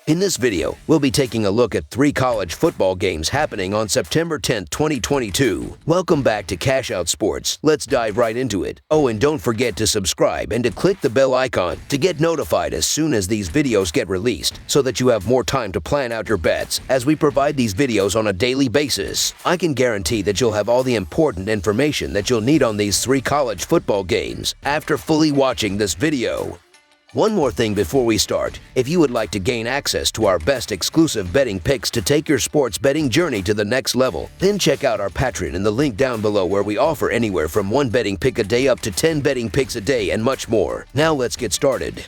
In this video, we'll be taking a look at 3 college football games happening on September 10, 2022. Welcome back to Cash Out Sports. Let's dive right into it. Oh, and don't forget to subscribe and to click the bell icon to get notified as soon as these videos get released so that you have more time to plan out your bets as we provide these videos on a daily basis. I can guarantee that you'll have all the important information that you'll need on these 3 college football games after fully watching this video. One more thing before we start. If you would like to gain access to our best exclusive betting picks to take your sports betting journey to the next level, then check out our Patreon in the link down below where we offer anywhere from 1 betting pick a day up to 10 betting picks a day and much more. Now let's get started.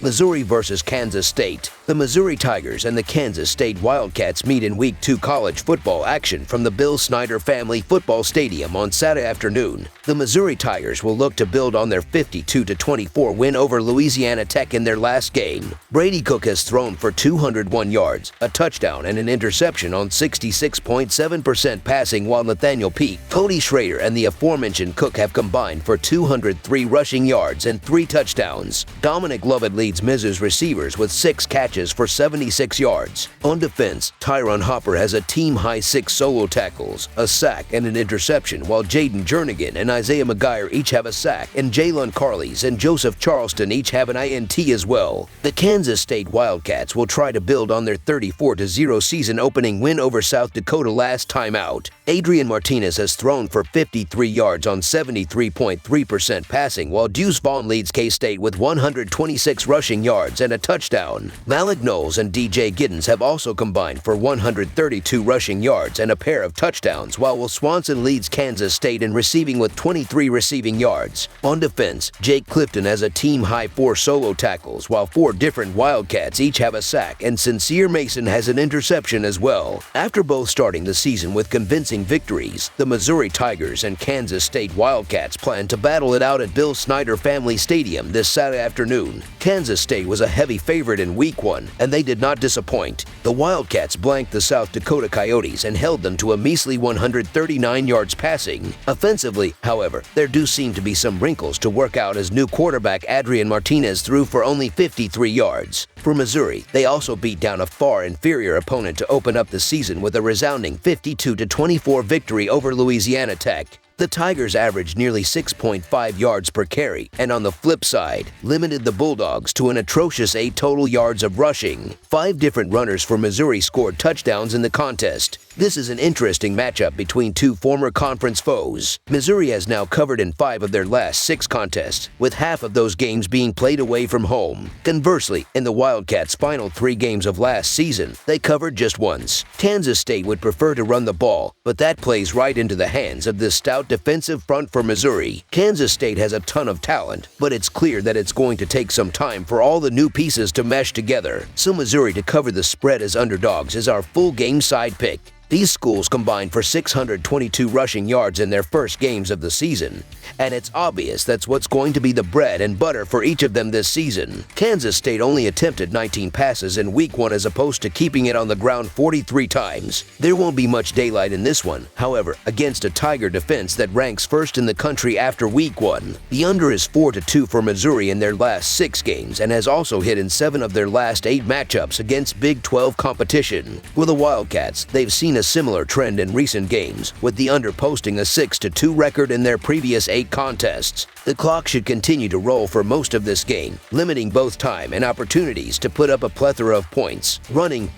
Missouri versus Kansas State. The Missouri Tigers and the Kansas State Wildcats meet in Week 2 college football action from the Bill Snyder Family Football Stadium on Saturday afternoon. The Missouri Tigers will look to build on their 52-24 win over Louisiana Tech in their last game. Brady Cook has thrown for 201 yards, a touchdown, and an interception on 66.7% passing, while Nathaniel Peake, Cody Schrader, and the aforementioned Cook have combined for 203 rushing yards and 3 touchdowns. Dominic Lovett leads Mizzou's receivers with 6 catches for 76 yards. On defense, Tyron Hopper has a team-high 6 solo tackles, a sack, and an interception, while Jaden Jernigan and Isaiah McGuire each have a sack, and Jalen Carleys and Joseph Charleston each have an INT as well. The Kansas State Wildcats will try to build on their 34-0 season opening win over South Dakota last time out. Adrian Martinez has thrown for 53 yards on 73.3% passing, while Deuce Vaughn leads K-State with 126 rushing yards and a touchdown. Malik Knowles and DJ Giddens have also combined for 132 rushing yards and a pair of touchdowns, while Will Swanson leads Kansas State in receiving with 23 receiving yards. On defense, Jake Clifton has a team-high 4 solo tackles, while 4 different Wildcats each have a sack, and Sincere Mason has an interception as well. After both starting the season with convincing victories, the Missouri Tigers and Kansas State Wildcats plan to battle it out at Bill Snyder Family Stadium this Saturday afternoon. Kansas State was a heavy favorite in Week 1, and they did not disappoint. The Wildcats blanked the South Dakota Coyotes and held them to a measly 139 yards passing. Offensively, however, there do seem to be some wrinkles to work out as new quarterback Adrian Martinez threw for only 53 yards. For Missouri, they also beat down a far inferior opponent to open up the season with a resounding 52-24 victory over Louisiana Tech. The Tigers averaged nearly 6.5 yards per carry, and on the flip side, limited the Bulldogs to an atrocious 8 total yards of rushing. 5 different runners for Missouri scored touchdowns in the contest. This is an interesting matchup between 2 former conference foes. Missouri has now covered in 5 of their last 6 contests, with half of those games being played away from home. Conversely, in the Wildcats' final 3 games of last season, they covered just once. Kansas State would prefer to run the ball, but that plays right into the hands of this stout defensive front for Missouri. Kansas State has a ton of talent, but it's clear that it's going to take some time for all the new pieces to mesh together. So Missouri to cover the spread as underdogs is our full game side pick. These schools combined for 622 rushing yards in their first games of the season, and it's obvious that's what's going to be the bread and butter for each of them this season. Kansas State only attempted 19 passes in Week 1 as opposed to keeping it on the ground 43 times. There won't be much daylight in this one, however, against a Tiger defense that ranks first in the country after Week 1. The under is 4-2 for Missouri in their last 6 games and has also hit in 7 of their last 8 matchups against Big 12 competition. For the Wildcats, they've seen a similar trend in recent games, with the under posting a 6-2 record in their previous 8 contests. The clock should continue to roll for most of this game, limiting both time and opportunities to put up a plethora of points. Running,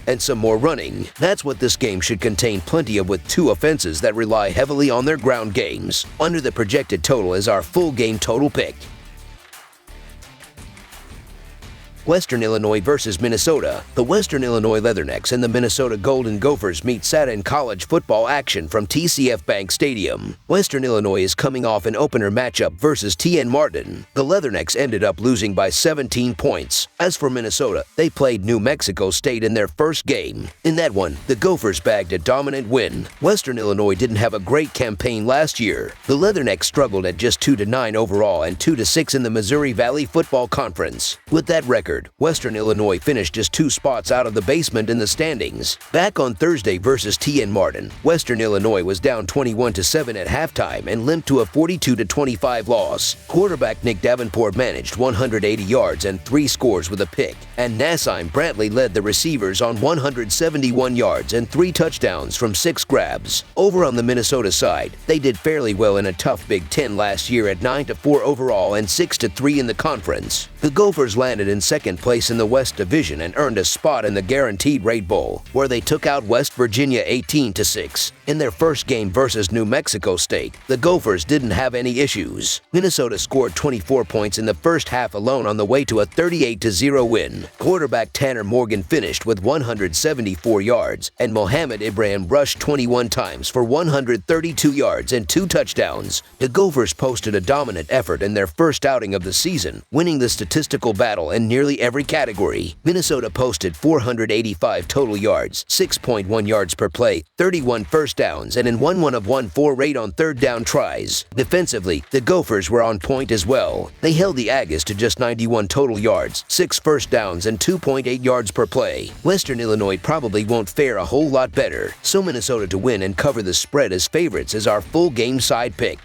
and some more running. That's what this game should contain plenty of, with 2 offenses that rely heavily on their ground games. Under the projected total is our full game total pick. Western Illinois versus Minnesota. The Western Illinois Leathernecks and the Minnesota Golden Gophers meet Saturday in college football action from TCF Bank Stadium. Western Illinois is coming off an opener matchup versus TN Martin. The Leathernecks ended up losing by 17 points. As for Minnesota, they played New Mexico State in their first game. In that one, the Gophers bagged a dominant win. Western Illinois didn't have a great campaign last year. The Leathernecks struggled at just 2-9 overall and 2-6 in the Missouri Valley Football Conference. With that record, record, Western Illinois finished just 2 spots out of the basement in the standings. Back on Thursday versus TN Martin, Western Illinois was down 21-7 at halftime and limped to a 42-25 loss. Quarterback Nick Davenport managed 180 yards and 3 scores with a pick, and Nassim Brantley led the receivers on 171 yards and 3 touchdowns from 6 grabs. Over on the Minnesota side, they did fairly well in a tough Big Ten last year at 9-4 overall and 6-3 in the conference. The Gophers landed in second place in the West Division and earned a spot in the Guaranteed Rate Bowl, where they took out West Virginia 18-6. In their first game versus New Mexico State, the Gophers didn't have any issues. Minnesota scored 24 points in the first half alone on the way to a 38-0 win. Quarterback Tanner Morgan finished with 174 yards, and Mohamed Ibrahim rushed 21 times for 132 yards and 2 touchdowns. The Gophers posted a dominant effort in their first outing of the season, winning the statistical battle in nearly every category. Minnesota posted 485 total yards, 6.1 yards per play, 31 first downs, and an 1-1-of-1-4 rate on third down tries. Defensively, the Gophers were on point as well. They held the Aggies to just 91 total yards, 6 first downs, and 2.8 yards per play. Western Illinois probably won't fare a whole lot better, so Minnesota to win and cover the spread as favorites is our full game side pick.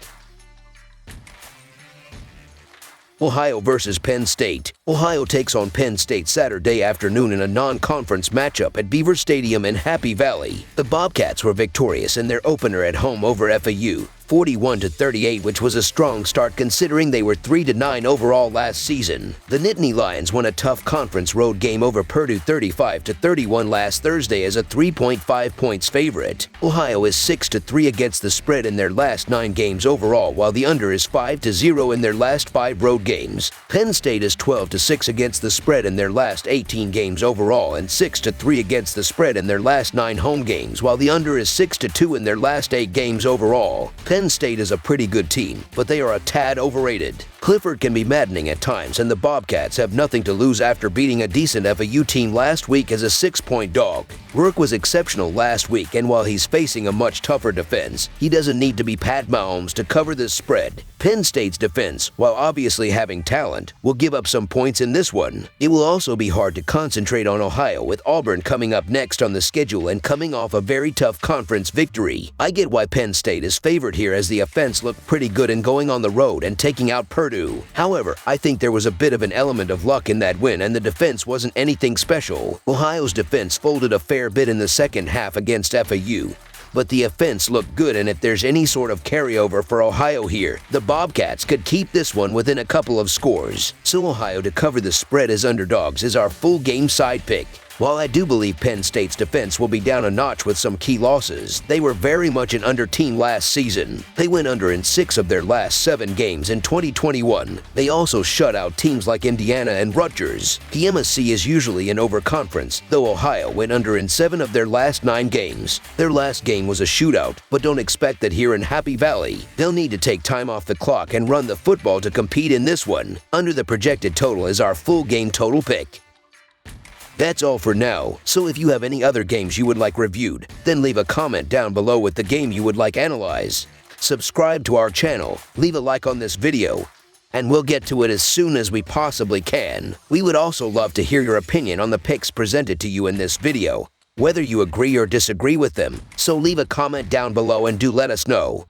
Ohio versus Penn State. Ohio takes on Penn State Saturday afternoon in a non-conference matchup at Beaver Stadium in Happy Valley. The Bobcats were victorious in their opener at home over FAU, 41-38, which was a strong start considering they were 3-9 overall last season. The Nittany Lions won a tough conference road game over Purdue 35-31 last Thursday as a 3.5 points favorite. Ohio is 6-3 against the spread in their last 9 games overall, while the under is 5-0 in their last 5 road games. Penn State is 12-6 against the spread in their last 18 games overall and 6-3 against the spread in their last 9 home games, while the under is 6-2 in their last 8 games overall. Penn State is a pretty good team, but they are a tad overrated. Clifford can be maddening at times, and the Bobcats have nothing to lose after beating a decent FAU team last week as a 6-point dog. Rourke was exceptional last week, and while he's facing a much tougher defense, he doesn't need to be Pat Mahomes to cover this spread. Penn State's defense, while obviously having talent, will give up some points in this one. It will also be hard to concentrate on Ohio, with Auburn coming up next on the schedule and coming off a very tough conference victory. I get why Penn State is favored here, as the offense looked pretty good in going on the road and taking out Purdue. However, I think there was a bit of an element of luck in that win, and the defense wasn't anything special. Ohio's defense folded a fair bit in the second half against FAU, but the offense looked good, and if there's any sort of carryover for Ohio here, the Bobcats could keep this one within a couple of scores. So Ohio to cover the spread as underdogs is our full game side pick. While I do believe Penn State's defense will be down a notch with some key losses, they were very much an under team last season. They went under in 6 of their last 7 games in 2021. They also shut out teams like Indiana and Rutgers. PMSC is usually an overconference, though Ohio went under in 7 of their last 9 games. Their last game was a shootout, but don't expect that here in Happy Valley. They'll need to take time off the clock and run the football to compete in this one. Under the projected total is our full game total pick. That's all for now, so if you have any other games you would like reviewed, then leave a comment down below with the game you would like analyzed. Subscribe to our channel, leave a like on this video, and we'll get to it as soon as we possibly can. We would also love to hear your opinion on the picks presented to you in this video, whether you agree or disagree with them, so leave a comment down below and do let us know.